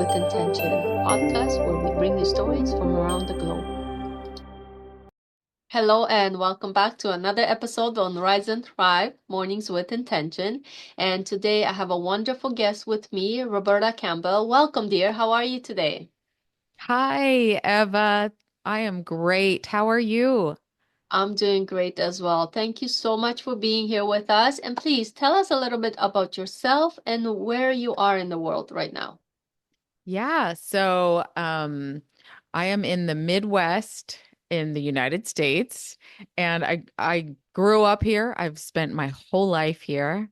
with Intention, podcast where we bring you stories from around the globe. Hello and welcome back to another episode on Rise and Thrive, Mornings with Intention. And today I have a wonderful guest with me, Roberta Campbell. Welcome, dear. How are you today? Hi, Eva. I am great. How are you? I'm doing great as well. Thank you so much for being here with us. And please tell us a little bit about yourself and where you are in the world right now. I am in the Midwest in the United States, and I grew up here. I've spent my whole life here.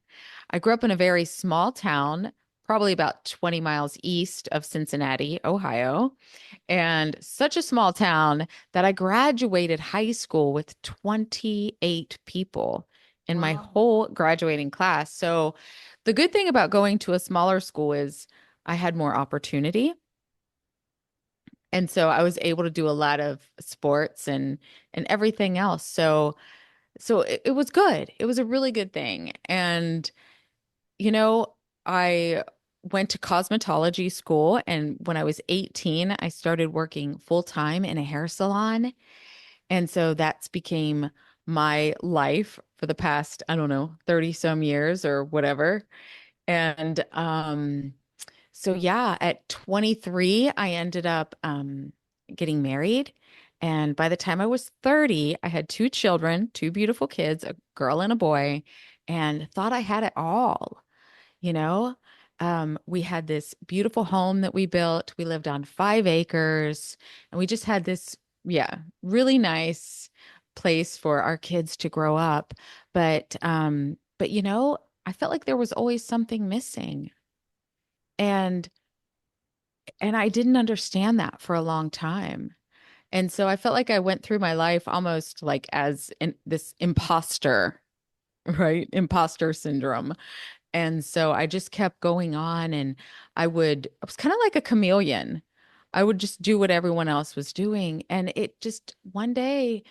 I grew up in a very small town, probably about 20 miles east of Cincinnati, Ohio, and such a small town that I graduated high school with 28 people in my Wow. whole graduating class. So the good thing about going to a smaller school is I had more opportunity. And so I was able to do a lot of sports and everything else. So it was good. It was a really good thing. And you know, I went to cosmetology school, and when I was 18, I started working full time in a hair salon. And so that's became my life for the past, I don't know, 30 some years or whatever. And so yeah, at 23, I ended up getting married. And by the time I was 30, I had two children, two beautiful kids, a girl and a boy, and thought I had it all. You know, we had this beautiful home that we built. We lived on 5 acres, and we just had this, yeah, really nice place for our kids to grow up. But I felt like there was always something missing. And and I didn't understand that for a long time. And so I felt like I went through my life almost like as this imposter, right? Imposter syndrome. And so I just kept going on and I was kind of like a chameleon. I would just do what everyone else was doing. And it just one day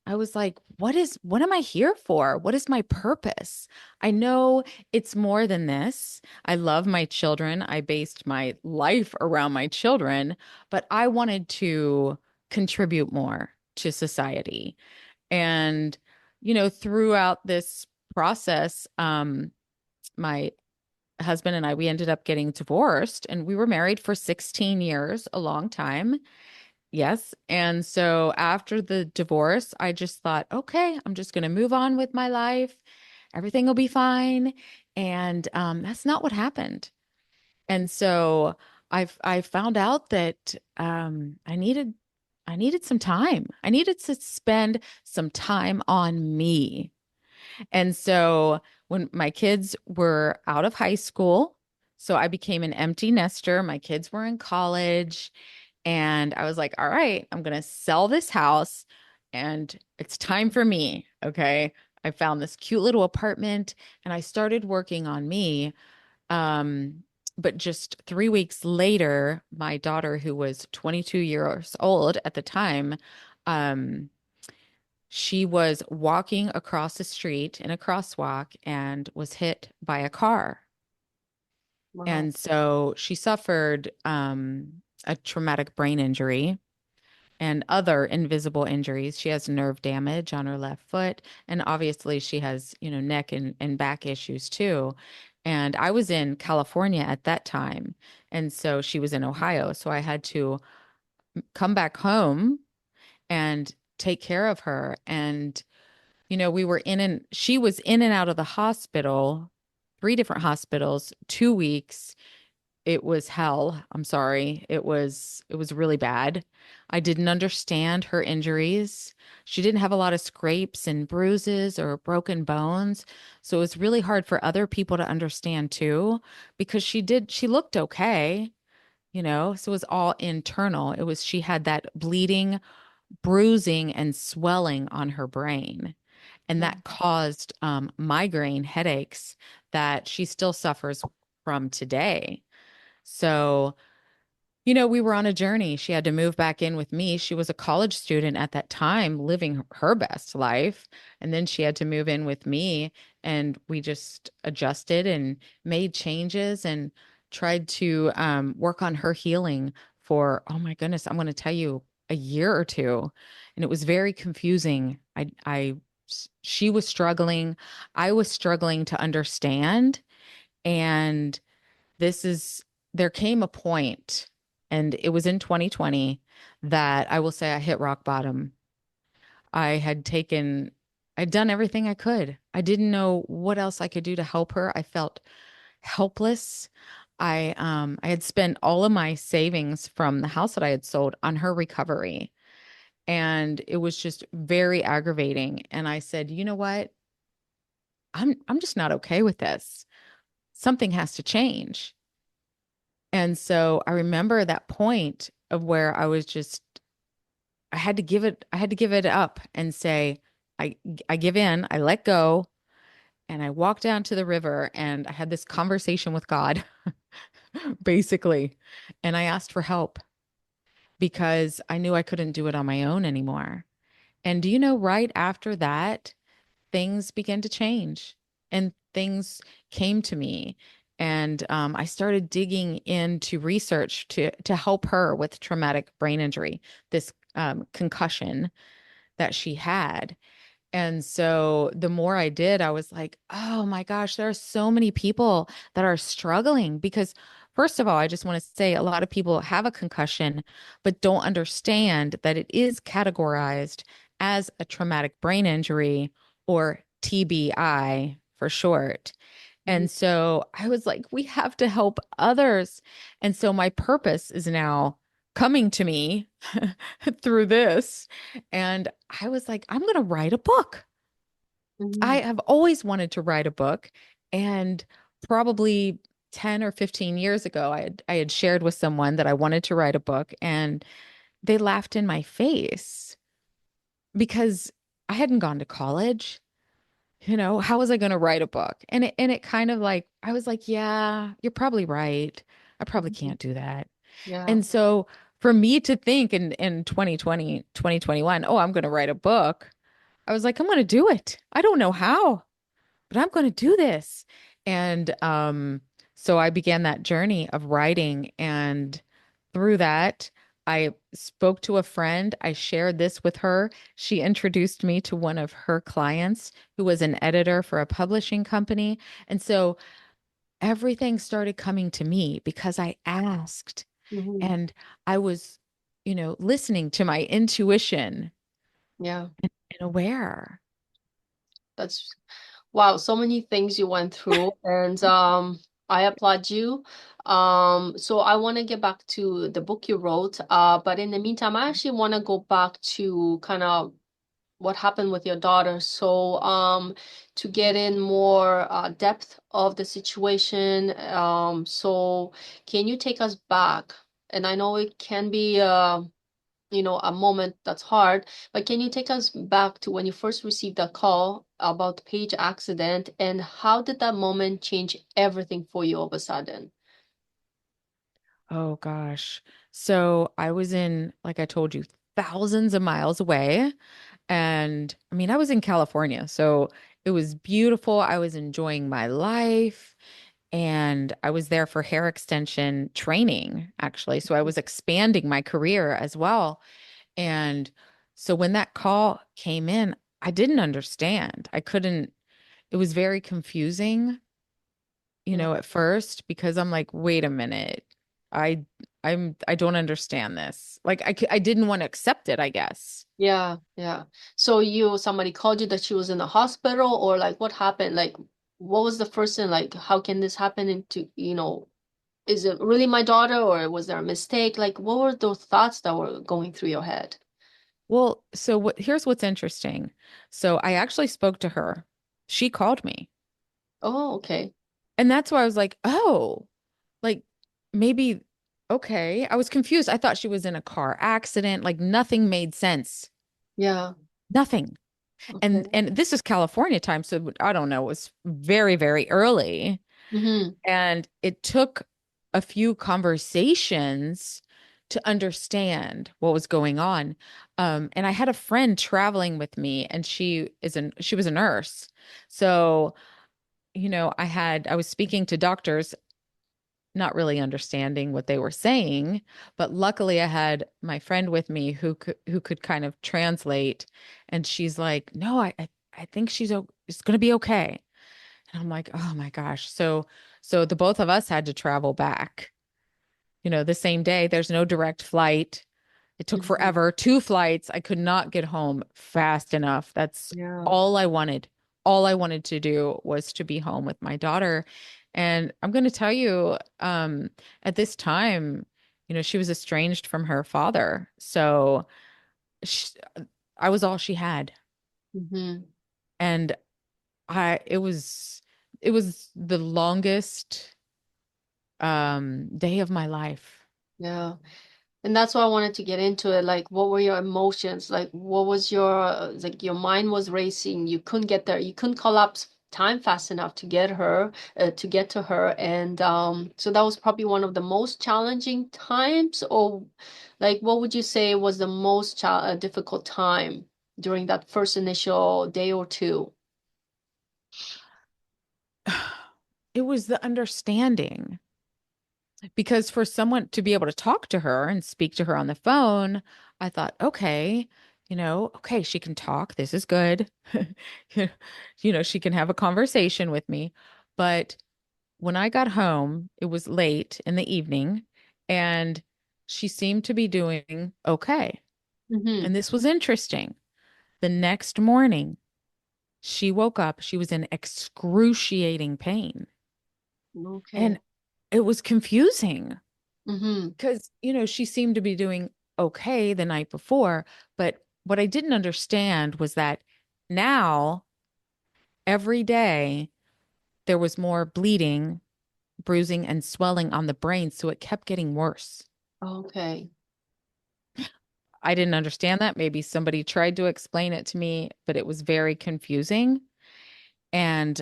I was like, what am I here for? What is my purpose? I know it's more than this. I love my children. I based my life around my children, but I wanted to contribute more to society. And, throughout this process, my husband and I, we ended up getting divorced and we were married for 16 years, a long time. Yes. And so after the divorce, I just thought, okay, I'm just going to move on with my life. Everything will be fine. And that's not what happened. And so I found out that I needed some time. I needed to spend some time on me. And so when my kids were out of high school, so I became an empty nester. My kids were in college, and I was like, all right, I'm going to sell this house and it's time for me. Okay. I found this cute little apartment and I started working on me. Um, but just 3 weeks later, my daughter, who was 22 years old at the time, um, she was walking across the street in a crosswalk and was hit by a car. Wow. And so she suffered a traumatic brain injury and other invisible injuries. She has nerve damage on her left foot. And obviously, she has, neck and back issues too. And I was in California at that time. And so she was in Ohio. So I had to come back home and take care of her. And we were she was in and out of the hospital, three different hospitals, 2 weeks. It was hell. I'm sorry. It was really bad. I didn't understand her injuries. She didn't have a lot of scrapes and bruises or broken bones. So it was really hard for other people to understand too, because she looked okay, so it was all internal. She had that bleeding, bruising, and swelling on her brain. And Yeah. that caused migraine headaches that she still suffers from today. So, we were on a journey. She had to move back in with me. She was a college student at that time, living her best life. And then she had to move in with me. And we just adjusted and made changes and tried to work on her healing for, oh my goodness, I'm going to tell you, a year or two. And it was very confusing. She was struggling. I was struggling to understand. And this is, there came a point, and it was in 2020 that I will say I hit rock bottom. I had taken, I'd done everything I could. I didn't know what else I could do to help her. I felt helpless. I had spent all of my savings from the house that I had sold on her recovery. And it was just very aggravating. And I said, you know what? I'm just not okay with this. Something has to change. And so I remember that point of where I was just I had to give it up and say, I I give in, I let go, and I walked down to the river and I had this conversation with God, basically. And I asked for help because I knew I couldn't do it on my own anymore. And do you know, right after that, things began to change and things came to me. And I started digging into research to help her with traumatic brain injury, this concussion that she had. And so the more I did, I was like, oh my gosh, there are so many people that are struggling because, first of all, I just want to say a lot of people have a concussion, but don't understand that it is categorized as a traumatic brain injury or TBI for short. Mhm. And so I was like, we have to help others. And so my purpose is now coming to me through this. And I was like, I'm going to write a book. I Mhm. have always wanted to write a book. And probably 10 or 15 years ago, I had shared with someone that I wanted to write a book, and they laughed in my face because I hadn't gone to college. How was I going to write a book? And it kind of like, I was like, yeah, you're probably right. I probably Mhm. can't do that. Yeah. And so for me to think in 2020, 2021, oh, I'm going to write a book, I was like, I'm going to do it. I don't know how, but I'm going to do this. And so I began that journey of writing. And through that, I spoke to a friend. I shared this with her. She introduced me to one of her clients who was an editor for a publishing company. And so everything started coming to me because I asked Mhm. and I was, listening to my intuition Yeah. and aware. That's wow, so many things you went through, and I applaud you. So I want to get back to the book you wrote, but in the meantime, I actually want to go back to kind of what happened with your daughter. So to get in more depth of the situation, so can you take us back? And I know it can be a moment that's hard. But can you take us back to when you first received that call about the Paige accident, and how did that moment change everything for you all of a sudden? Oh gosh. So I was in, like I told you, thousands of miles away. And I mean, I was in California, so it was beautiful. I was enjoying my life. And I was there for hair extension training, actually. So I was expanding my career as well. And so when that call came in, I didn't understand. I couldn't, it was very confusing, Yeah. at first because I'm like, wait a minute. I I don't understand this. Like I didn't want to accept it, I guess. Yeah, yeah. So somebody called you that she was in the hospital, or like what happened? Like what was the first thing, like how can this happen into, is it really my daughter, or was there a mistake? Like what were those thoughts that were going through your head? Well, so here's what's interesting. So I actually spoke to her. She called me. Oh, okay. And that's why I was like, "Oh, like maybe okay." I was confused. I thought she was in a car accident. Like nothing made sense. Yeah. Nothing. And Okay. and this is California time, so I don't know, it was very, very early. Mm-hmm. And it took a few conversations to understand what was going on. And I had a friend traveling with me, and she was a nurse. So, I was speaking to doctors not really understanding what they were saying. But luckily, I had my friend with me who could kind of translate, and she's like, "No, I think it's going to be okay." And I'm like, "Oh my gosh!" So the both of us had to travel back. The same day. There's no direct flight. It took Mhm. forever. Two flights. I could not get home fast enough. That's Yeah. all I wanted. All I wanted to do was to be home with my daughter. And I'm going to tell you, at this time, she was estranged from her father. So sh I was all she had. Hmm. And it was the longest day of my life. Yeah. And that's why I wanted to get into it. Like, what were your emotions? Like, what was like your mind was racing. You couldn't get there. You couldn't collapse time fast enough to get her, to get to her. And so that was probably one of the most challenging times. Or like, what would you say was the most difficult time during that first initial day or two? It was the understanding. Because for someone to be able to talk to her and speak to her on the phone, I thought, okay, okay, she can talk. This is good. She can have a conversation with me. But when I got home, it was late in the evening and she seemed to be doing okay. Mm-hmm. And this was interesting. The next morning, she woke up, she was in excruciating pain. Okay. And it was confusing. Mm-hmm. Because, she seemed to be doing okay the night before. But what I didn't understand was that now, every day, there was more bleeding, bruising, and swelling on the brain. So it kept getting worse. Okay. I didn't understand that. Maybe somebody tried to explain it to me, but it was very confusing. And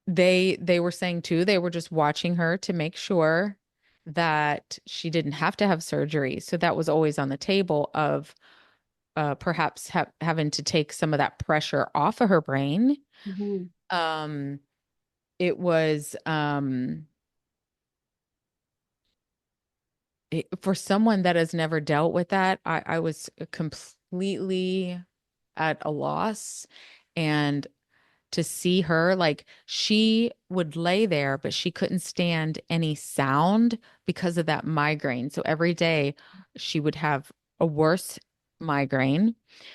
they were saying too, they were just watching her to make sure that she didn't have to have surgery. So that was always on the table of perhaps having to take some of that pressure off of her brain. Mm-hmm. Um, it was for someone that has never dealt with that, I was completely at a loss. And to see her, like she would lay there, but she couldn't stand any sound because of that migraine. So every day she would have a worse migraine.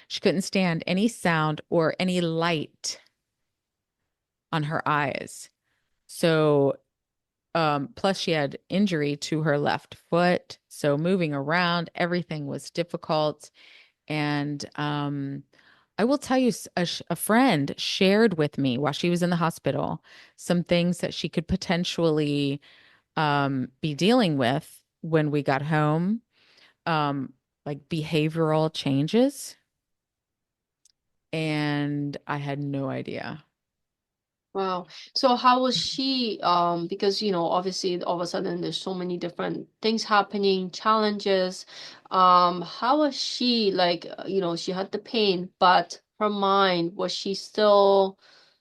She couldn't stand any sound or any light on her eyes. So, plus she had injury to her left foot. So moving around, everything was difficult. And I will tell you, a friend shared with me while she was in the hospital some things that she could potentially be dealing with when we got home, like behavioral changes. And I had no idea. Wow. So how was she, because obviously all of a sudden there's so many different things happening, challenges. How was she like, she had the pain, but her mind, was she still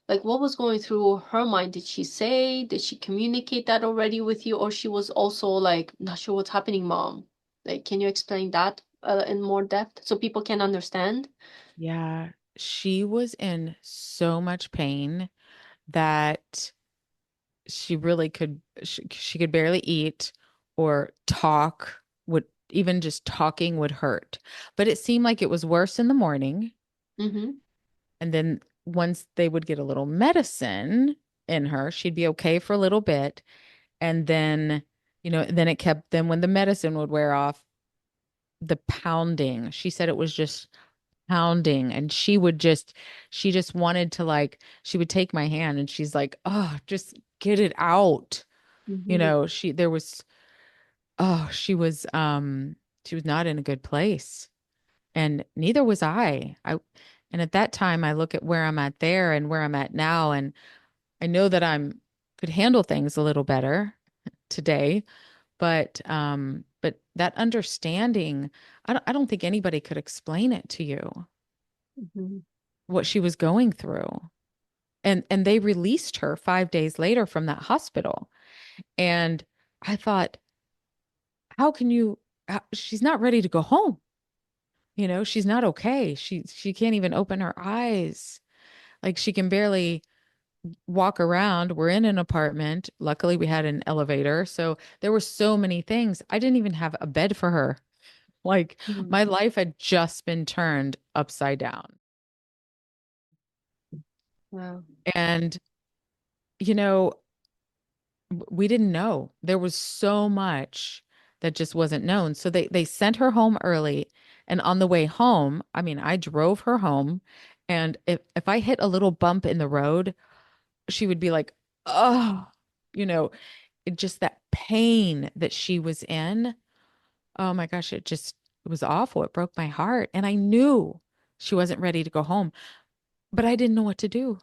like what was going through her mind? Did she say, did she communicate that already with you, or she was also like, not sure what's happening, mom? Like, can you explain that in more depth so people can understand? Yeah, she was in so much pain that she really she could barely eat or talk, would even just talking would hurt. But it seemed like it was worse in the morning. Mm-hmm. And then once they would get a little medicine in her, she'd be okay for a little bit. And then, then when the medicine would wear off, the pounding, she said it was just pounding. And she just wanted to she would take my hand and she's like, oh, just get it out. Mm-hmm. There was, oh, she was not in a good place. And neither was and at that time, I look at where I'm at there and where I'm at now, and I know that could handle things a little better today, but that understanding, I don't think anybody could explain it to you, Mm-hmm. what she was going through. And they released her 5 days later from that hospital. And I thought, how can you, she's not ready to go home. She's not okay. She can't even open her eyes. Like she can barely walk around. We're in an apartment. Luckily, we had an elevator. So there were so many things. I didn't even have a bed for her. Like Mhm. my life had just been turned upside down. Wow. And, you know, we didn't know. There was so much that just wasn't known. So they sent her home early. And on the way home, I mean, I drove her home. And if I hit a little bump in the road, she would be like, oh, you know, just that pain that she was in. Oh my gosh, it was awful. It broke my heart. And I knew she wasn't ready to go home, but I didn't know what to do.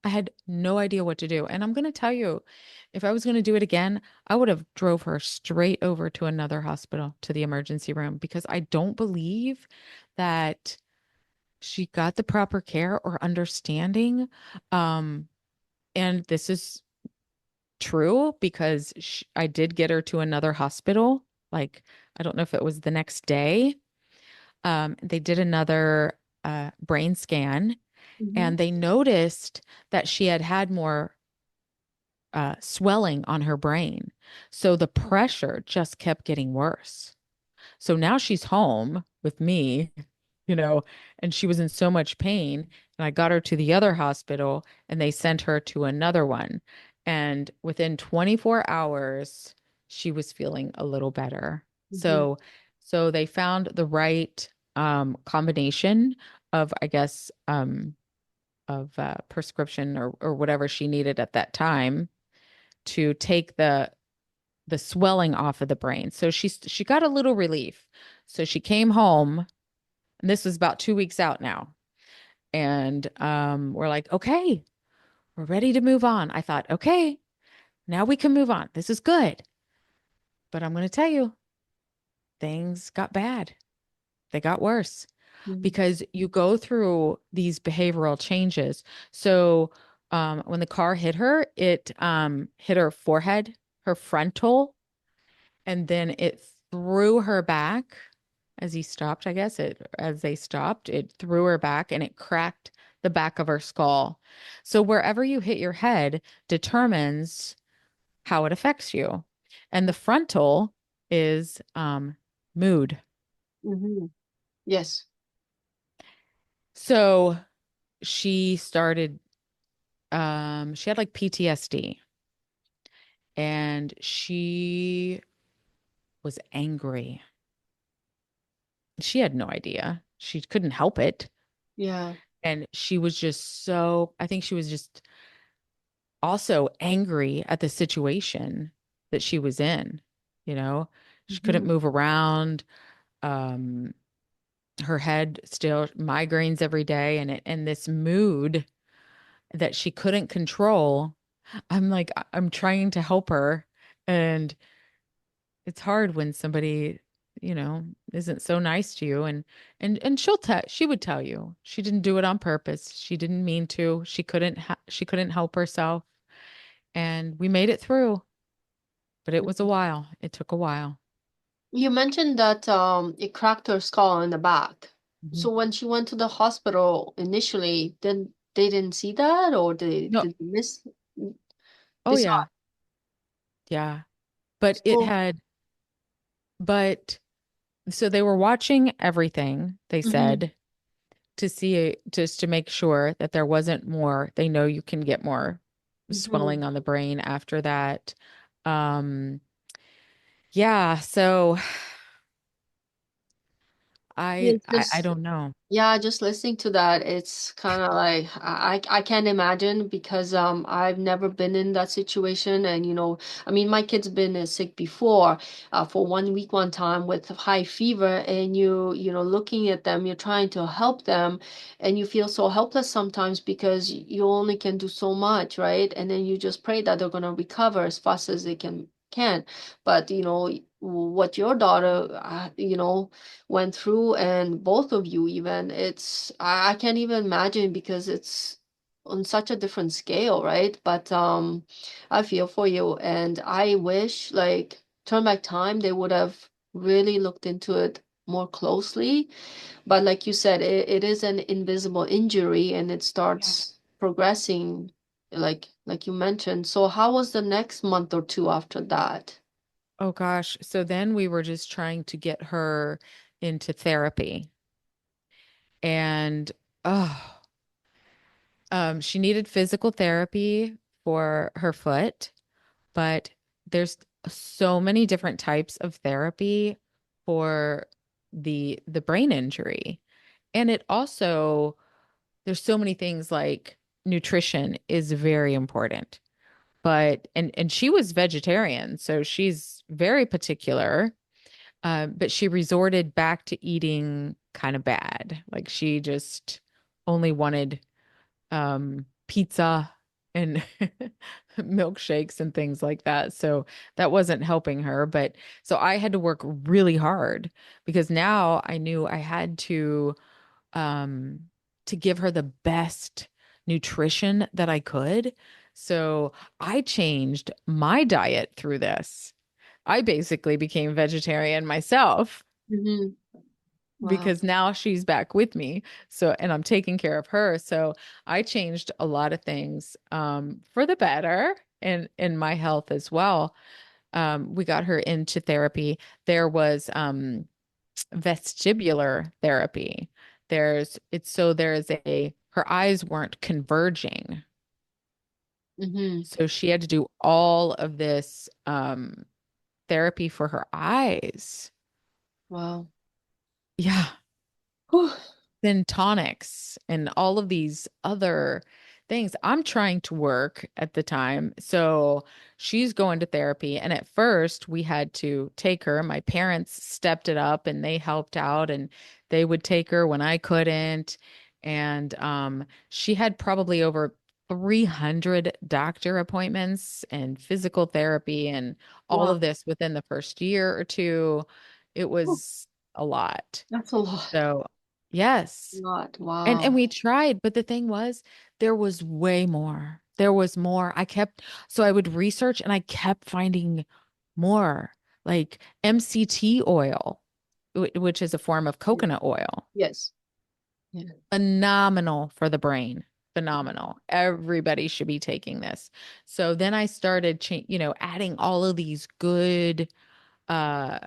I had no idea what to do. And I'm going to tell you, if I was going to do it again, I would have drove her straight over to another hospital, to the emergency room, because I don't believe that she got the proper care or understanding. Um, and this is true because I did get her to another hospital. Like, I don't know if it was the next day. They did another brain scan Hmm. and they noticed that she had had more swelling on her brain. So the pressure just kept getting worse. So now she's home with me, you know, and she was in so much pain. And I got her to the other hospital and they sent her to another one. And within 24 hours, she was feeling a little better. Hmm. So they found the right combination of, I guess, of prescription or whatever she needed at that time to take the swelling off of the brain. So she got a little relief. So she came home, and this was about 2 weeks out now. And we're like, okay, we're ready to move on. I thought, okay, now we can move on. This is good. But I'm going to tell you, things got bad. They got worse Hmm. because you go through these behavioral changes. So when the car hit her, it hit her forehead, her frontal, and then it threw her back as he stopped, I guess as they stopped, it threw her back and it cracked the back of her skull. So wherever you hit your head determines how it affects you. And the frontal is mood. Hmm. Yes. So she started she had like PTSD and she was angry. She had no idea. She couldn't help it. Yeah. And she was just so, I think she was just also angry at the situation that she was in. You know, she couldn't Hmm. move around. Um, her head still migraines every day, and this mood that she couldn't control. I'm like, I'm trying to help her, and it's hard when somebody, isn't so nice to you, and she would tell you she didn't do it on purpose. She didn't mean to. She couldn't help herself, and we made it through. But it was a while. It took a while. You mentioned that it cracked her skull in the back. Mhm. So when she went to the hospital initially, then they didn't see that, or they No. did they miss? Oh They saw yeah. Yeah. But it. So, but so they were watching everything, they hmm. said, to see just to make sure that there wasn't more. They know you can get more Hmm. swelling on the brain after that. Um, yeah, so It's I just don't know. Yeah, just listening to that, it's kind of like I can't imagine because I've never been in that situation, and I mean my kid's been sick before for 1 week one time with high fever, and looking at them, you're trying to help them, and you feel so helpless sometimes because you only can do so much, right? And then you just pray that they're gonna recover as fast as they can. But what your daughter went through, and both of you even, I can't even imagine because it's on such a different scale, right? But I feel for you, and I wish, like, turn back time, they would have really looked into it more closely. But like you said, it is an invisible injury and it Yeah. starts progressing, like you mentioned. So how was the next month or two after that? Oh gosh. So then we were just trying to get her into therapy. And oh, she needed physical therapy for her foot, but there's so many different types of therapy for the brain injury. And it also there's so many things like nutrition is very important. But and she was vegetarian, so she's very particular. But she resorted back to eating kind of bad. Like she just only wanted pizza and milkshakes and things like that. So that wasn't helping her. But so I had to work really hard because now I knew I had um to give her the best nutrition that I could. So I changed my diet through this. I basically became vegetarian myself Hmm. Wow. because now she's back with me. So, and I'm taking care of her. So I changed a lot of things for the better and in my health as well. We got her into therapy. There was vestibular therapy. There's her eyes weren't converging. Hmm. So she had to do all of this therapy for her eyes. Wow. Yeah. Whew. Then tonics and all of these other things. I'm trying to work at the time. So she's going to therapy. And at first, we had to take her. My parents stepped it up and they helped out and they would take her when I couldn't. And she had probably over 300 doctor appointments and physical therapy and all Wow. of this within the first year or two. It Whew. was a lot. That's a lot. So, yes. Lot. And Wow. we tried, but the thing was, there was way more. There was more. So I would research and I kept finding more, like MCT oil, which is a form of Yeah. coconut oil. Yes. Yeah. Phenomenal for the brain. Phenomenal. Everybody should be taking this. So then I started, adding all of these good uh,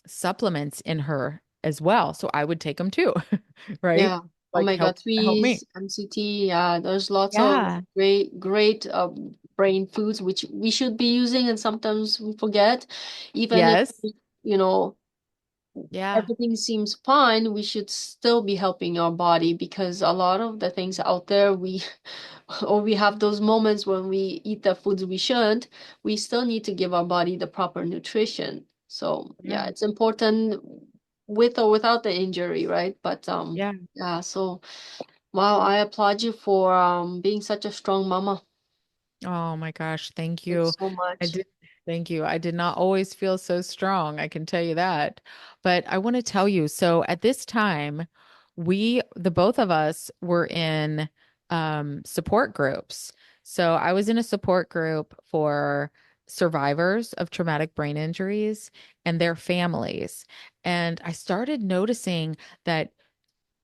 supplements in her as well. So I would take them too, right? Yeah. Like Omega help me. 3s, MCT. Yeah. There's lots of Yeah. great brain foods which we should be using, and sometimes we forget. Even if, Yes. you know, Yeah. everything seems fine, we should still be helping our body, because a lot of the things out there we or we have those moments when we eat the foods we shouldn't, we still need to give our body the proper nutrition. So Yeah. yeah, it's important with or without the injury, right? But Yeah. yeah, so wow, I applaud you for being such a strong mama. Oh my gosh, thank Thanks you. so I much. did thank you. I did not always feel so strong, I can tell you that. But I want to tell you, so at this time, the both of us were in support groups. So I was in a support group for survivors of traumatic brain injuries and their families. And I started noticing that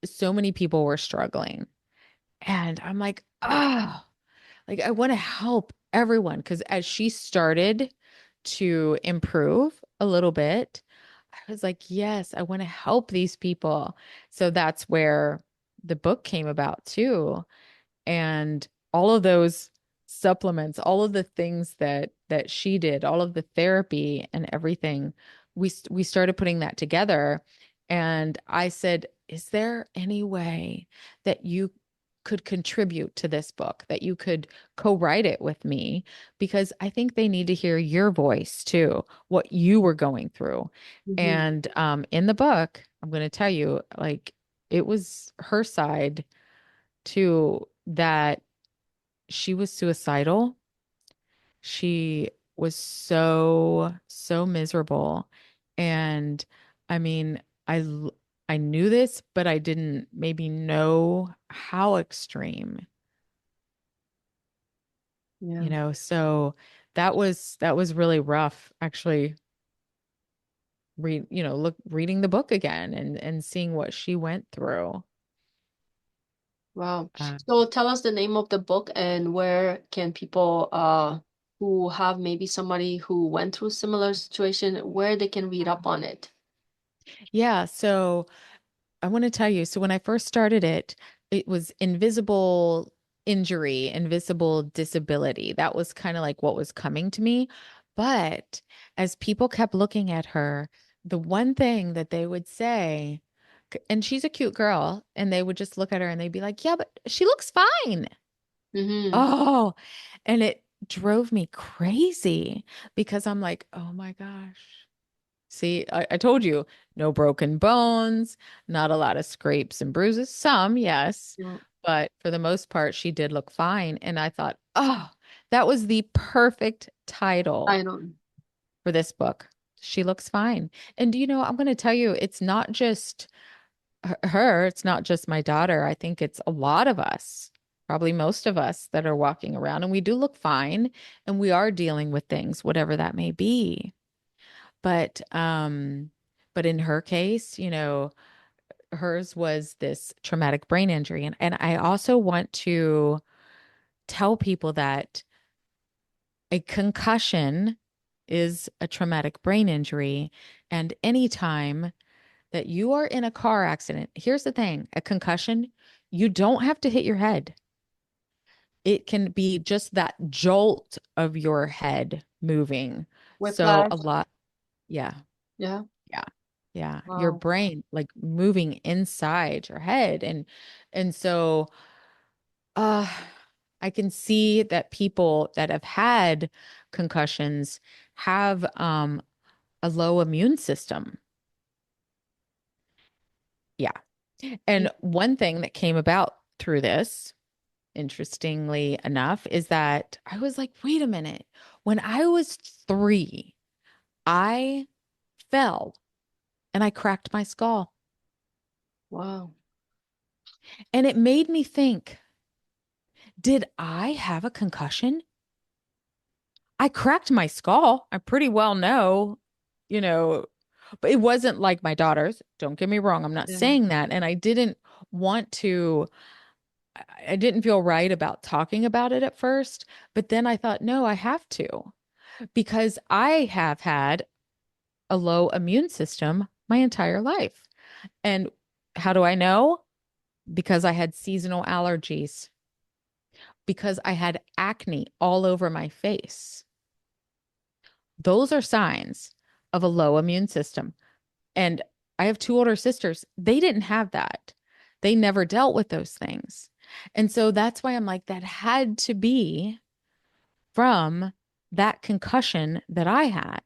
so many people were struggling. And I'm like, oh, like I want to help everyone because as she started to improve a little bit, I was like, yes, I want to help these people. So that's where the book came about too, and all of those supplements, all of the things that she did, all of the therapy and everything, we started putting that together. And I said, is there any way that you could contribute to this book, that you could co-write it with me? Because I think they need to hear your voice too, what you were going through. Hmm. And in the book, I'm going to tell you, like, it was her side too that she was suicidal. She was so miserable. And I mean, I knew this, but I didn't maybe know how extreme. Yeah. So that was really rough actually reading the book again and seeing what she went through. Wow. Uh, So tell us the name of the book and where can people who have maybe somebody who went through similar situation, where they can read up on it. yeah, so I want to tell you, so when I first started it, it was invisible injury, invisible disability. That was kind of like what was coming to me. But as people kept looking at her, the one thing that they would say, and she's a cute girl, and they would just look at her and they'd be like, yeah, but she looks fine. Mm-hmm. Oh, and it drove me crazy because I'm like, oh my gosh. See, I told you, no broken bones, not a lot of scrapes and bruises. Some, yes, Yeah. but for the most part, she did look fine. And I thought, oh, that was the perfect title I know. for this book. She looks fine. And I'm going to tell you, it's not just her, it's not just my daughter. I think it's a lot of us, probably most of us that are walking around and we do look fine and we are dealing with things, whatever that may be. But but in her case, hers was this traumatic brain injury. And I also want to tell people that a concussion is a traumatic brain injury. And anytime that you are in a car accident, here's the thing, a concussion, you don't have to hit your head. It can be just that jolt of your head moving. So a Whiplash. lot, yeah. Yeah. Yeah. Yeah. Your Wow. brain like moving inside your head. And so uh I can see that people that have had concussions have a low immune system. Yeah. Yeah. And one thing that came about through this, interestingly enough, is that I was like, wait a minute. When I was 3, I fell and I cracked my skull. Wow. And it made me think, did I have a concussion? I cracked my skull. I pretty well know, you know, but it wasn't like my daughter's. Don't get me wrong. I'm not Yeah. saying that. And I didn't want to, I didn't feel right about talking about it at first. But then I thought, no, I have to because I have had a low immune system my entire life. And how do I know? Because I had seasonal allergies, because I had acne all over my face. Those are signs of a low immune system. And I have 2 older sisters. They didn't have that. They never dealt with those things. And so that's why I'm like, that had to be from that concussion that I had.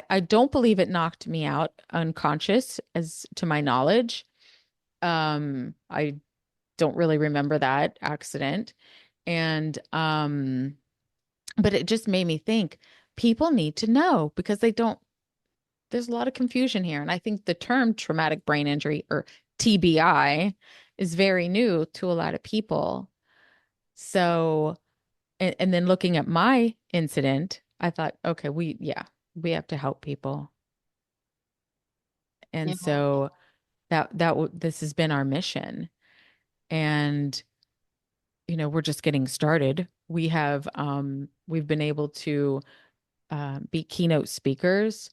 I don't believe it knocked me out unconscious, as to my knowledge. I don't really remember that accident. And but it just made me think people need to know because they don't, there's a lot of confusion here. And I think the term traumatic brain injury or TBI is very new to a lot of people. So, and then looking at my incident, I thought, okay, we have to help people. Yeah. And so this has been our mission. And, we're just getting started. We've been able to be keynote speakers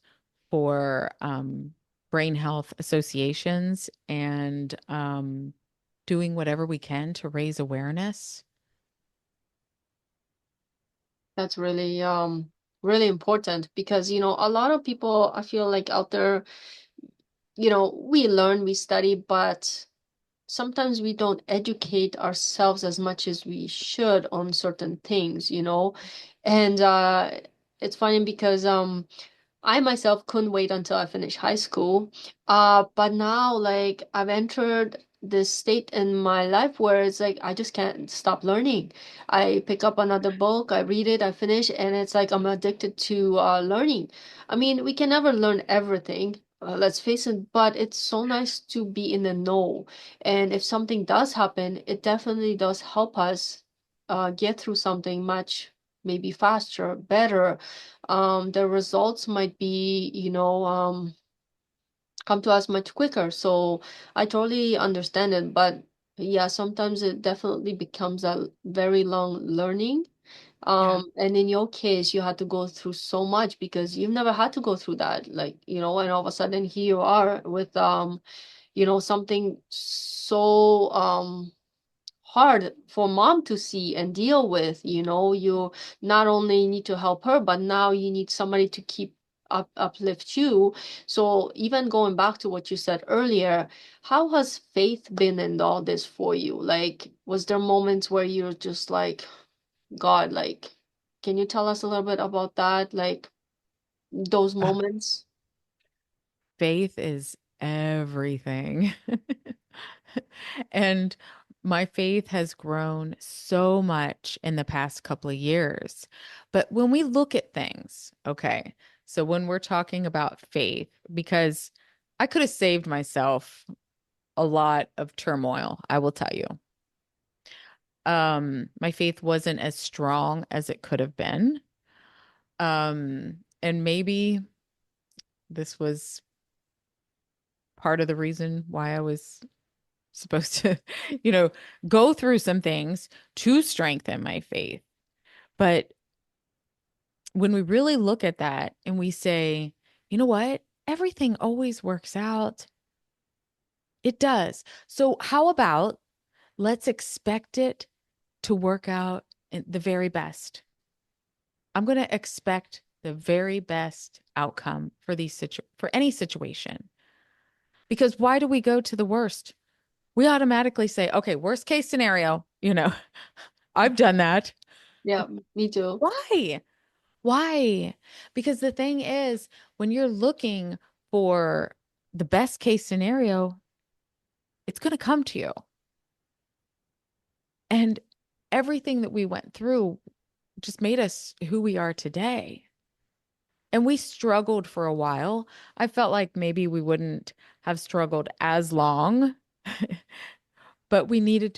for brain health associations and doing whatever we can to raise awareness. That's really really important because a lot of people I feel like out there, we learn, we study, but sometimes we don't educate ourselves as much as we should on certain things. And it's funny because I myself couldn't wait until I finished high school. But now, like, I've entered this state in my life where it's like I just can't stop learning. I pick up another book, I read it, I finish, and it's like I'm addicted to learning. I mean, we can never learn everything. Let's face it, but it's so nice to be in the know. And if something does happen, it definitely does help us get through something much maybe faster, better. The results might be, come to us much quicker. So I totally understand it, but yeah, sometimes it definitely becomes a very long learning. Yeah. And in your case, you had to go through so much because you've never had to go through that. Like, and all of a sudden here you are with something so hard for mom to see and deal with. You not only need to help her, but now you need somebody to keep uplift you. So even going back to what you said earlier, how has faith been in all this for you? Like, was there moments where you're just like, God, like, can you tell us a little bit about that, like those Uh, moments? Faith is everything. And my faith has grown so much in the past couple of years. But when we look at things, okay, so when we're talking about faith, because I could have saved myself a lot of turmoil, I will tell you. My faith wasn't as strong as it could have been. And maybe this was part of the reason why I was supposed to, you know, go through some things to strengthen my faith. But when we really look at that and we say, you know what? Everything always works out. It does. So how about let's expect it to work out in the very best. I'm going to expect the very best outcome for for any situation. Because why do we go to the worst? We automatically say, okay, worst case scenario, I've done that. Yeah, me too. Why? Why? Because the thing is, when you're looking for the best case scenario, it's going to come to you. And everything that we went through just made us who we are today. And we struggled for a while. I felt like maybe we wouldn't have struggled as long, but I needed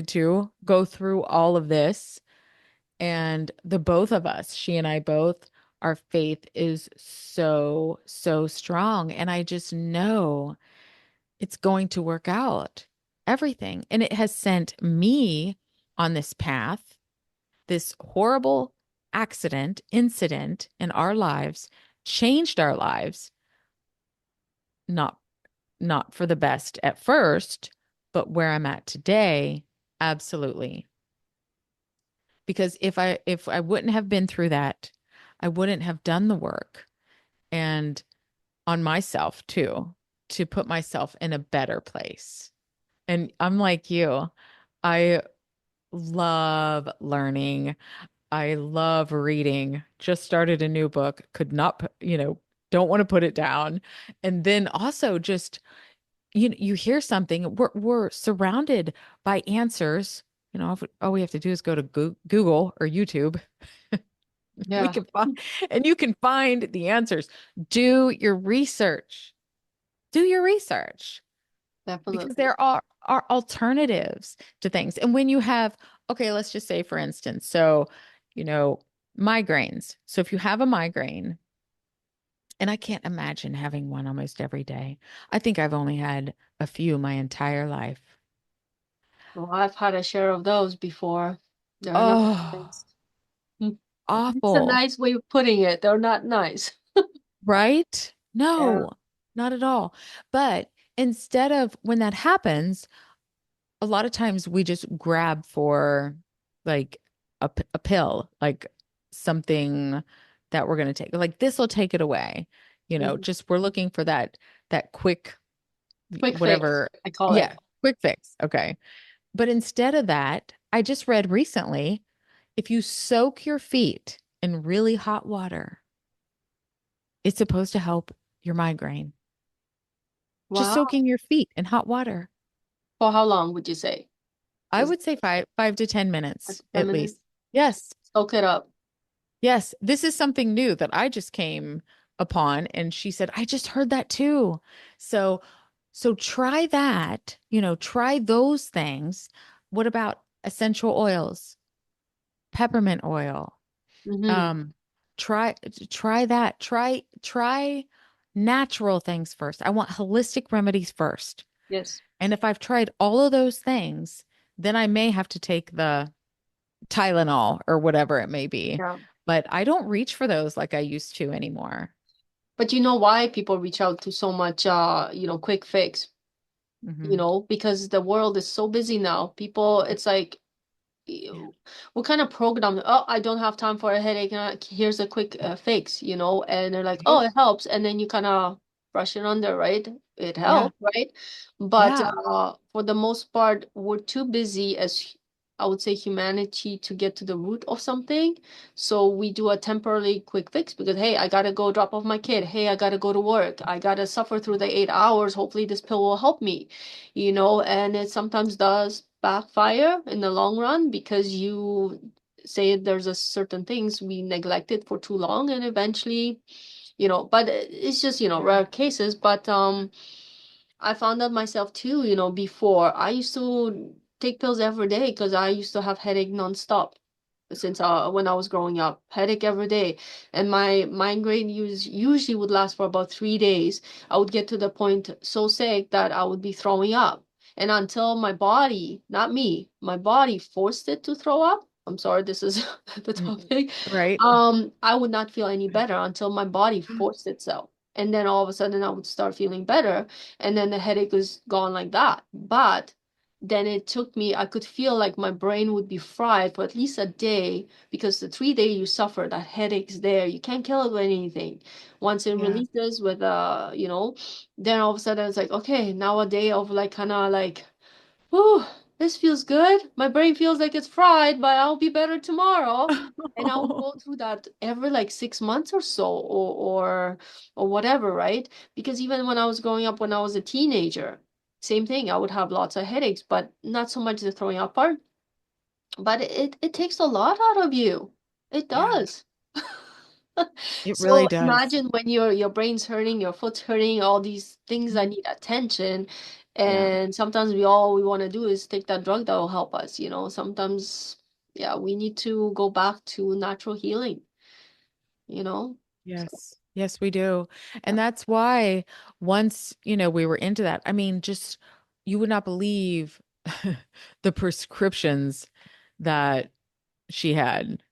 to go through all of this. And the both of us, she and I both, our faith is so, so strong. And I just know it's going to work out everything. And it has sent me on this path, this horrible incident in our lives, changed our lives, not not for the best at first, but where I'm at today, absolutely. Because if I wouldn't have been through that, I wouldn't have done the work and on myself too, to put myself in a better place. And I'm like you. I love learning. I love reading. Just started a new book, could not, don't want to put it down. And then also just you hear something, we're surrounded by answers. All we have to do is go to Google or YouTube. We Yeah, can find, and you can find the answers. Do your research. Do your research because definitely. there are alternatives to things. And when you have, okay, let's just say, for instance, so, you know, migraines. So if you have a migraine, and I can't imagine having one almost every day. I think I've only had a few my entire life. Well, I've had a share of those before. They're not Oh, nice. Hmm. It's a awful, nice way of putting it. They're not nice. right? Yeah. No, not at all. But instead of when that happens, a lot of times we just grab for like a pill, like something that we're going to take. Like this will take it away. Mhm. Just we're looking for that quick Quick fix, whatever. I call it. Yeah, quick fix. Okay. But instead of that, I just read recently, if you soak your feet in really hot water, it's supposed to help your migraine. Just Wow. soaking your feet in hot water. For how long would you say? I Is it would say five to 10 like minutes 10 at minutes? least. Yes. Soak it up. Yes. This is something new that I just came upon. And she said, I just heard that too. So, so try that, try those things. What about essential oils, peppermint oil. Mm-hmm. Um, try try that. Try natural things first. I want holistic remedies first. Yes. And if I've tried all of those things, then I may have to take the Tylenol or whatever it may be. Yeah. But I don't reach for those like I used to anymore. But you know why people reach out to so much, quick fix? Hmm. Because the world is so busy now. People, it's like, we're kind of programmed. Oh, I don't have time for a headache. Here's a quick fix, and they're like, oh, Right? it helps. And then you kind of brush it under, right? It Yeah. helps, right? But Yeah. for the most part, we're too busy as I would say humanity to get to the root of something. So we do a temporarily quick fix because, hey, I gotta go drop off my kid. Hey, I gotta go to work. I gotta suffer through the 8 hours. Hopefully this pill will help me, and it sometimes does backfire in the long run because you say there's a certain things we neglected for too long and eventually, but it's just, rare cases. But I found out myself too, before I used to take pills every day because I used to have headache nonstop since when I was growing up, headache every day, and my migraine usually would last for about 3 days. I would get to the point so sick that I would be throwing up, and until my body, not me, my body forced it to throw up. I'm sorry, this is the Mm, topic. right. I would not feel any better until my body forced itself. And then all of a sudden I would start feeling better, and then the headache was gone like that. But then it took me, I could feel like my brain would be fried for at least a day because the 3 day you suffer, that headache's there. You can't kill it with anything. Once it Yeah. releases with then all of a sudden it's like, okay, now a day of like kind of like, whew, this feels good. My brain feels like it's fried, but I'll be better tomorrow. And I would go through that every like 6 months or so, or whatever, right? Because even when I was growing up, when I was a teenager, same thing. I would have lots of headaches, but not so much the throwing up part. But it takes a lot out of you. It Yeah, does. it So really does. imagine when your brain's hurting, your foot's hurting, all these things that Mhm. need attention. Yeah. And sometimes we want to do is take that drug that will help us, Sometimes, yeah, we need to go back to natural healing, you know? So, Yes. Yes, we do. yeah. And that's why once, we were into that, I mean, just you would not believe the prescriptions that she had.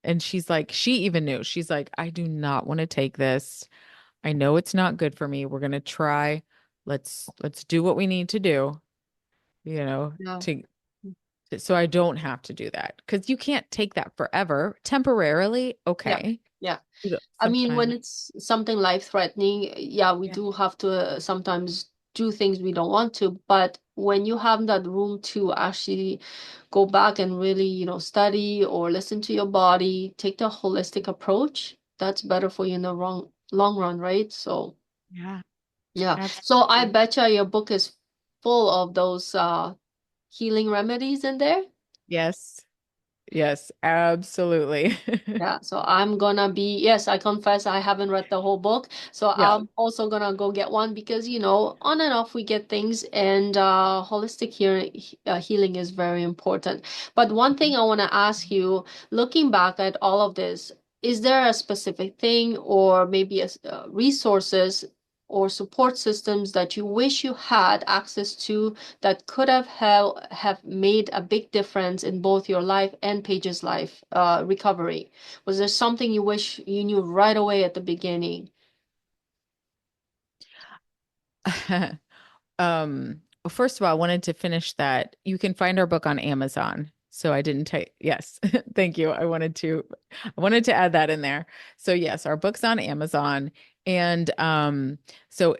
And she's like, she even knew. She's like, I do not want to take this. I know it's not good for me. We're gonna try. Let's do what we need to do, Yeah. to so I don't have to do that. Because you can't take that forever. Temporarily, Yeah. okay. Yeah. I mean, when Sometimes. it's something life-threatening, yeah, we Yeah. do have to sometimes do things we don't want to. But when you have that room to actually go back and really, study or listen to your body, take the holistic approach, that's better for you in the long run, right? So, Yeah, yeah. So I absolutely. betcha your book is full of those healing remedies in there. Yes. Yes, absolutely. Yeah, so I'm gonna be, yes, I confess I haven't read the whole book. So Yeah. I'm also gonna go get one because, on and off we get things, and holistic healing is very important. But one thing I want to ask you, looking back at all of this, is there a specific thing or maybe resources or support systems that you wish you had access to that could have made a big difference in both your life and Paige's life recovery? Was there something you wish you knew right away at the beginning? Well, first of all, I wanted to finish that. You can find our book on Amazon. So I didn't take, yes, thank you. I wanted to add that in there. So yes, our book's on Amazon. And so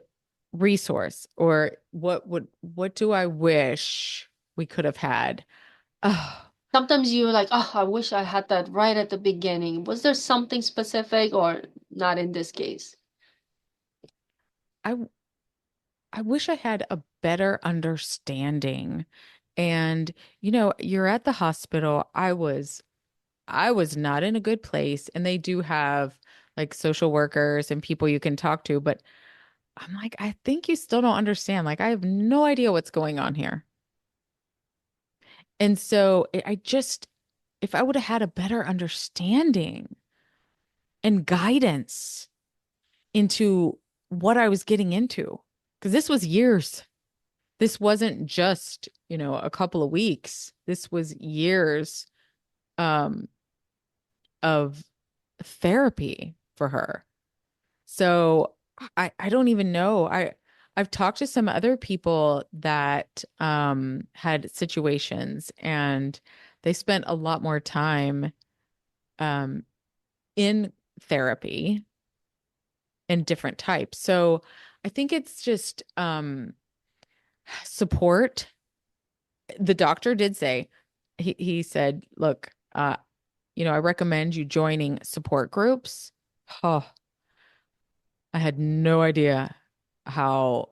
resource, or what do I wish we could have had? Oh, Sometimes you're like, oh, I wish I had that right at the beginning. Was there something specific or not in this case? I I wish I had a better understanding. And you're at the hospital. I was not in a good place, and they do have like social workers and people you can talk to, but I'm like, I think you still don't understand. Like, I have no idea what's going on here. And so I just, if I would have had a better understanding and guidance into what I was getting into, because this was years. This wasn't just, a couple of weeks. This was years um, of therapy for her. So I don't even know. I've talked to some other people that had situations and they spent a lot more time um in therapy and different types. So I think it's just support. The doctor did say he said, look, I recommend you joining support groups. Oh, I had no idea how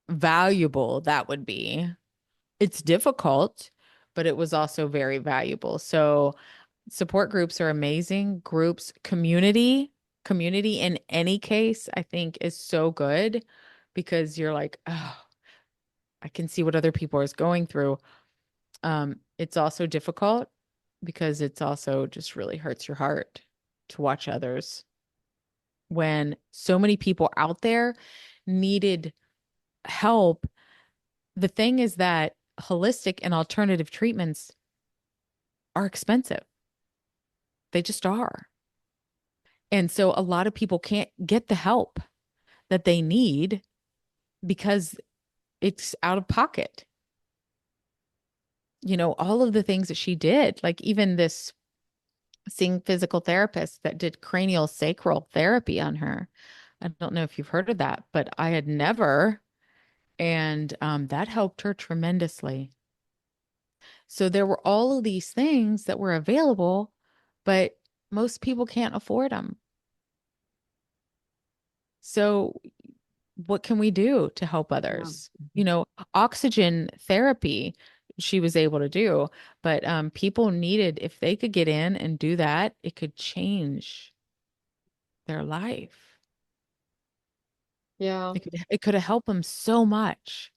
valuable that would be. It's difficult, but it was also very valuable. So support groups are amazing. Groups, community in any case, I think is so good because you're like, oh, I can see what other people are going through. It's also difficult because it's also just really hurts your heart to watch others when so many people out there needed help. The thing is that holistic and alternative treatments are expensive. They just are. And so a lot of people can't get the help that they need because it's out of pocket. All of the things that she did, like even this seeing physical therapist that did cranial sacral therapy on her. I don't know if you've heard of that, but I had never. And that helped her tremendously. So there were all of these things that were available, but most people can't afford them. So what can we do to help Yeah. others? Oxygen therapy she was able to do, but people needed, if they could get in and do that, it could change their life. Yeah. It could have helped them so much.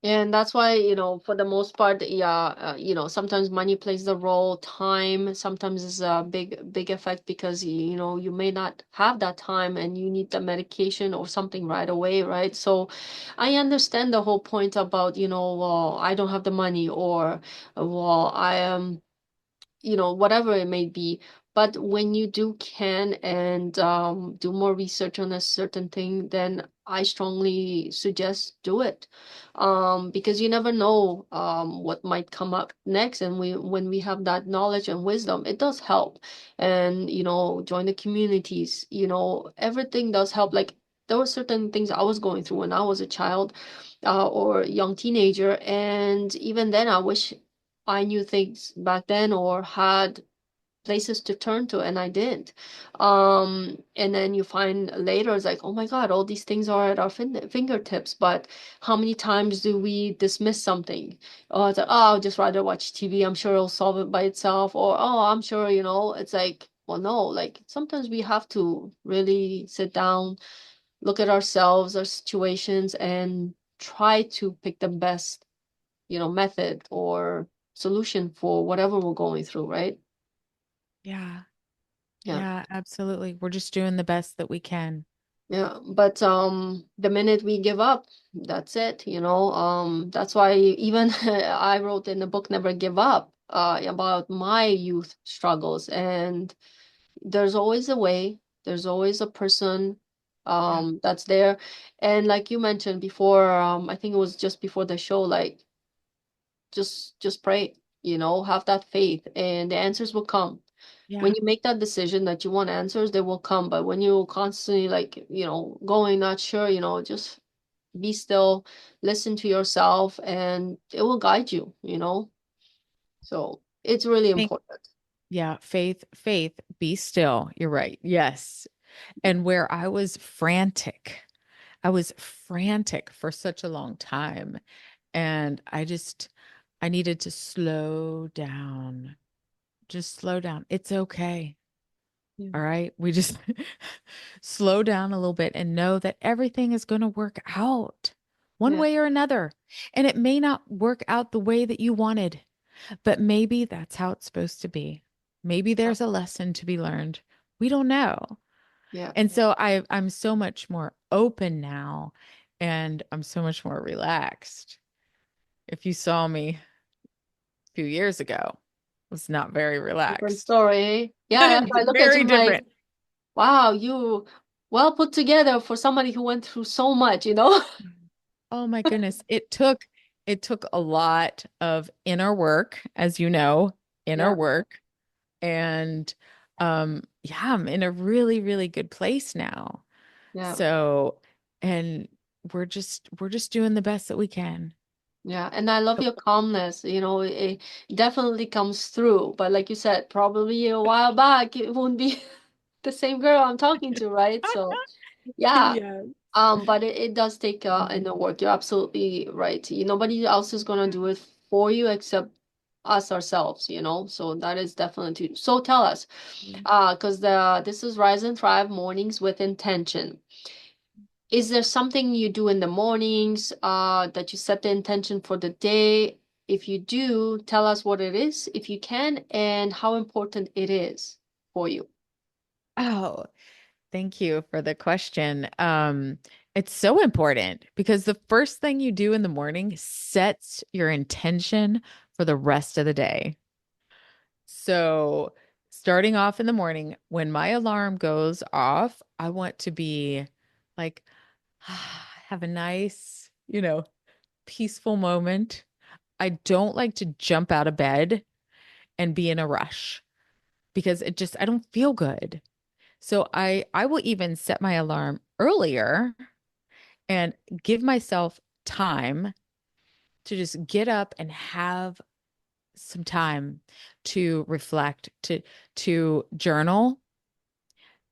And that's why, for the most part, yeah, sometimes money plays the role, time sometimes is a big effect because, you may not have that time and you need the medication or something right away, right? So I understand the whole point about, well, I don't have the money or, well, I am whatever it may be. But when you do can and do more research on a certain thing, then I strongly suggest do it. Because you never know what might come up next. And when we have that knowledge and wisdom, it does help. And, join the communities, everything does help. Like there were certain things I was going through when I was a child or young teenager. And even then, I wish I knew things back then or had places to turn to, and I didn't. And then you find later it's like, oh my God, all these things are at our fingertips. But how many times do we dismiss something? Oh, it's like, oh, I'll just rather watch TV. I'm sure it'll solve it by itself. Or, oh, I'm sure, it's like, well, no, like sometimes we have to really sit down, look at ourselves, our situations, and try to pick the best method or solution for whatever we're going through, right? Yeah. Yeah. Yeah, absolutely. We're just doing the best that we can. Yeah. But the minute we give up, that's it, that's why even I wrote in the book Never Give Up about my youth struggles. And there's always a way, there's always a person Yeah. that's there. And like you mentioned before, I think it was just before the show, like just pray, have that faith and the answers will come. When Yeah. you make that decision that you want answers, they will come. But when you constantly like, going not sure, just be still, listen to yourself and it will guide you, So it's really Think, important. yeah, faith, be still. You're right. Yes. And where I was frantic for such a long time. And I needed to slow down. Just slow down. It's okay. Yeah. All right. We just slow down a little bit and know that everything is going to work out. one Yeah. way or another. And it may not work out the way that you wanted, but maybe that's how it's supposed to be. Maybe there's a lesson to be learned. We don't know. Yeah. And so I'm so much more open now and I'm so much more relaxed. If you saw me a few years ago, I was not very Different relaxed. story, eh? Yeah, I look at you Very like, different. wow, you well put together for somebody who went through so much, you know? Oh my goodness. It took a lot of inner work, as you know, inner Yeah, work. And yeah, I'm in a really, really good place now. yeah, So, and we're just doing the best that we can. yeah. And I love your calmness, you know, it definitely comes through. But like you said, probably a while back, it wouldn't be the same girl I'm talking to, right? So, yeah. Yes. But it does take inner work. You're absolutely right. Nobody else is gonna do it for you except us ourselves, you know. So that is definitely true. So tell us, because the this is Rise and Thrive Mornings with Intention. Is there something you do in the mornings that you set the intention for the day? If you do, tell us what it is, if you can, and how important it is for you. Oh, thank you for the question. It's so important because the first thing you do in the morning sets your intention for the rest of the day. So, starting off in the morning, when my alarm goes off, I want to be like, have a nice, peaceful moment. I don't like to jump out of bed and be in a rush because I don't feel good. So I will even set my alarm earlier and give myself time to just get up and have some time to reflect, to journal,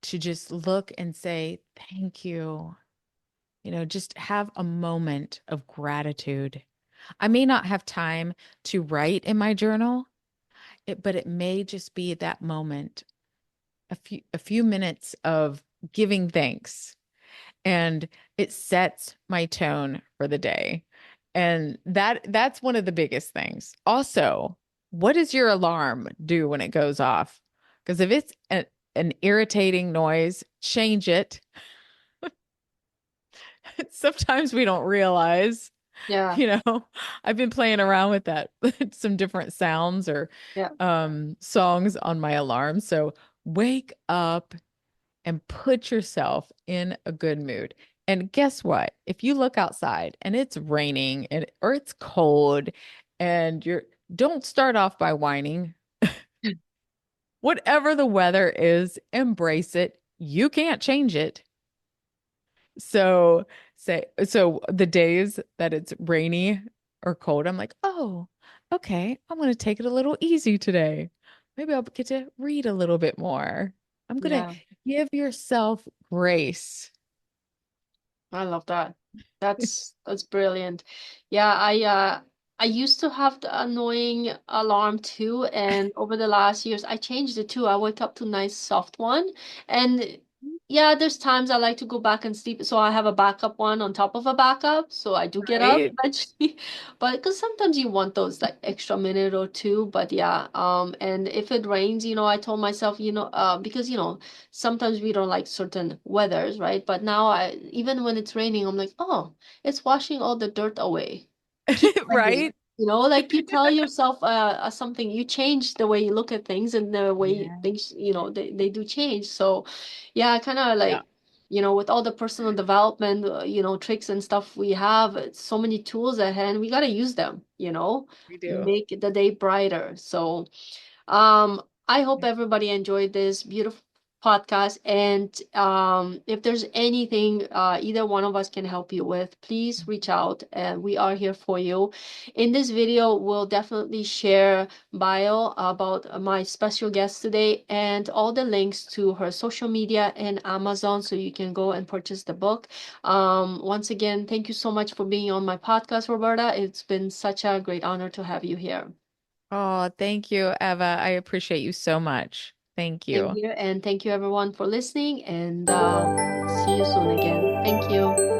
to just look and say thank you. Just have a moment of gratitude. I may not have time to write in my journal, but it may just be that moment, a few minutes of giving thanks, and it sets my tone for the day. And that's one of the biggest things. Also, what does your alarm do when it goes off? Because if it's an irritating noise, change it. Sometimes we don't realize, Yeah, you know, I've been playing around with that, some different sounds or yeah, songs on my alarm. So wake up and put yourself in a good mood. And guess what? If you look outside and it's raining or it's cold and don't start off by whining. Whatever the weather is, embrace it. You can't change it. So the days that it's rainy or cold, I'm like, "Oh, okay, I'm going to take it a little easy today. Maybe I'll get to read a little bit more. I'm going to yeah. give yourself grace." I love that. That's brilliant. Yeah, I used to have the annoying alarm too, and over the last years I changed it too. I wake up to a nice soft one. And yeah, there's times I like to go back and sleep, so I have a backup one on top of a backup, so I do get up Right? eventually. But because sometimes you want those like extra minute or two, but yeah, and if it rains, I told myself, because sometimes we don't like certain weathers, right? But now even when it's raining, I'm like, oh, it's washing all the dirt away. Keep raining. Right? Like you tell yourself something, you change the way you look at things and the way Yeah. things, they do change. So yeah, kind of Yeah, like, with all the personal development, tricks and stuff we have, it's so many tools at hand, we got to use them, we do. make the day brighter. So I hope everybody enjoyed this beautiful podcast. And if there's anything either one of us can help you with, please reach out. And we are here for you. In this video, we'll definitely share bio about my special guest today and all the links to her social media and Amazon so you can go and purchase the book. Once again, thank you so much for being on my podcast, Roberta. It's been such a great honor to have you here. Oh, thank you, Eva. I appreciate you so much. Thank Same you. here, and thank you everyone for listening, and see you soon again. Thank you.